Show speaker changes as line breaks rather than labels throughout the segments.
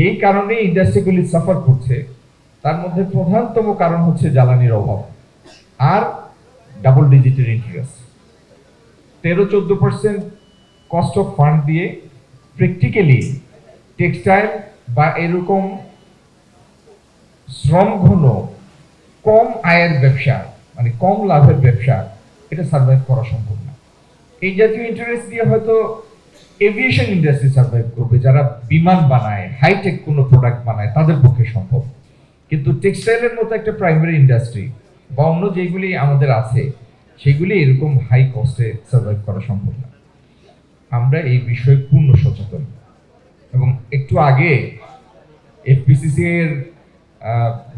যেই কারণে ইন্ডাস্ট্রিগুলি সাফার করছে তার মধ্যে প্রধানতম কারণ হচ্ছে জ্বালানির অভাব আর ডাবল ডিজিটের ইন্টারেস্ট। 13-14% কস্ট অফ ফান্ড দিয়ে প্র্যাকটিক্যালি টেক্সটাইল বা এরকম শ্রমঘন কম আয়ের ব্যবসা, মানে কম লাভের ব্যবসা, এটা সার্ভাইভ করা সম্ভব না। এই জাতীয় ইন্টারেস্ট দিয়ে হয়তো এভিয়েশন ইন্ডাস্ট্রি সার্ভাইভ করবে, যারা বিমান বানায়, হাইটেক কোনো প্রোডাক্ট বানায়, তাদের পক্ষে সম্ভব। কিন্তু টেক্সটাইলের মতো একটা প্রাইমারি ইন্ডাস্ট্রি বা অন্য যেগুলি আমাদের আছে সেগুলি এরকম হাই কস্টে সার্ভাইভ করা সম্ভব না। আমরা এই বিষয়ে পূর্ণ সচেতন এবং একটু আগে এফপিসিসি এর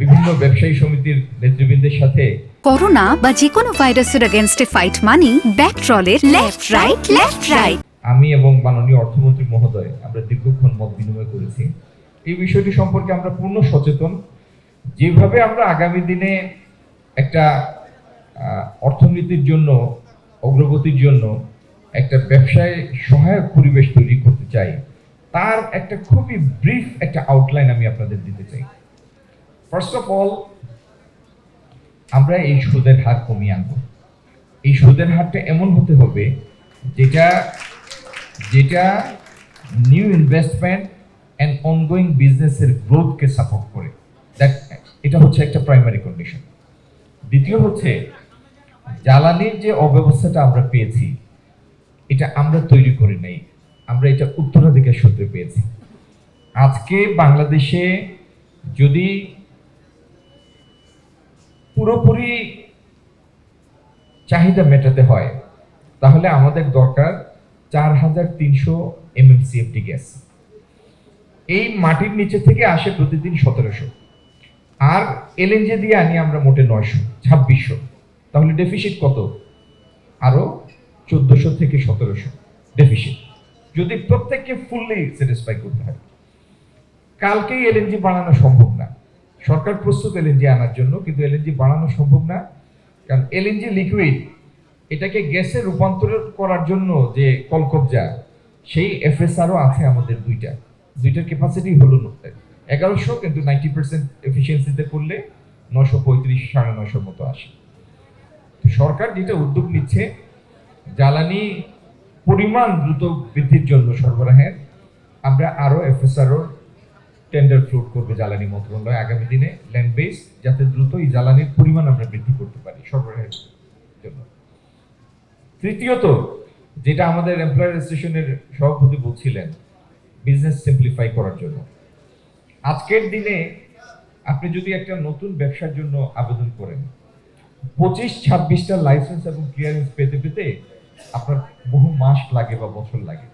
বিভিন্ন ব্যবসায়ী সমিতির নেতৃবৃন্দের সাথে
করোনা বা যে কোনো ভাইরাসের এগেইনস্টে ফাইট মানি ব্যাকট্রলের লেফট রাইট।
আমি এবং মাননীয় অর্থমন্ত্রী মহোদয় আমরা দীর্ঘক্ষণ মত বিনিময় করেছি। এই বিষয়টি সম্পর্কে আমরা পূর্ণ সচেতন। যেভাবে আমরা আগামী দিনে একটা অর্থনীতির জন্য, অগ্রগতির জন্য একটা ব্যবসায় সহায়ক পরিবেশ তৈরি করতে চাই, তার একটা খুবই ব্রিফ একটা আউটলাইন আমি আপনাদের দিতে চাই। ফার্স্ট অফ অল, আমরা এই সুদের হার কমিয়ে আনবো। এই সুদের হারটা এমন হতে হবে যেটা যেটা নিউ ইনভেস্টমেন্ট অ্যান্ড অনগোয়িং বিজনেসের গ্রোথকে সাপোর্ট করে। এটা হচ্ছে একটা প্রাইমারি কন্ডিশন। দ্বিতীয় হচ্ছে, জ্বালানির যে অব্যবস্থাটা আমরা পেয়েছি এটা আমরা তৈরি করি নাই, আমরা এটা উত্তরাধিকার সূত্রে পেয়েছি। আজকে বাংলাদেশে যদি পুরোপুরি চাহিদা মেটাতে হয় তাহলে আমাদের দরকার 4300 MMCFD গ্যাস। এই মাটির নিচে থেকে আসে প্রতিদিন 1700, আর এলএনজি দিয়ে আনি আমরা মোটে 2600। তাহলে ডেফিসিট কত? আরো 1400 থেকে 1700 ডেফিসিট, যদি প্রত্যেককে ফুললি স্যাটিসফাই করতে হয়। কালকেই এলএনজি বানানো সম্ভব না। সরকার প্রস্তুত এলএনজি আনার জন্য, কিন্তু এলএনজি বানানো সম্ভব না, কারণ এলএনজি লিকুইড, এটাকে গ্যাসে রূপান্তর করার জন্য যে কলকবজা, সেই এফএসআরও আছে আমাদের দুইটার ক্যাপাসিটি হলো 1100, কিন্তু 90% এফিসিয়েন্সিতে করলে 935 950 মতো আসে। সরকার যেটা উদ্যোগ নিচ্ছে, জ্বালানি পরিমাণ দ্রুত বৃদ্ধির জন্য সরবরাহের, আমরা আরো এফএসআরও টেন্ডার ফ্লোট করবে জ্বালানি মন্ত্রণালয় আগামী দিনে, ল্যান্ড বেস, যাতে দ্রুত এই জ্বালানির পরিমাণ আমরা বৃদ্ধি করতে পারি সরবরাহের জন্য। তৃতীয়ত, যেটা আমাদের এমপ্লয়ার অ্যাসোসিয়েশনের সভাপতি বলছিলেন, বিজনেস সিম্পলিফাই করার জন্য। আজকের দিনে আপনি যদি একটা নতুন ব্যবসার জন্য আবেদন করেন, 25-26টা লাইসেন্স এবং ক্লিয়ারেন্স পেতে পেতে আপনার বহু মাস লাগে বা বছর লাগে।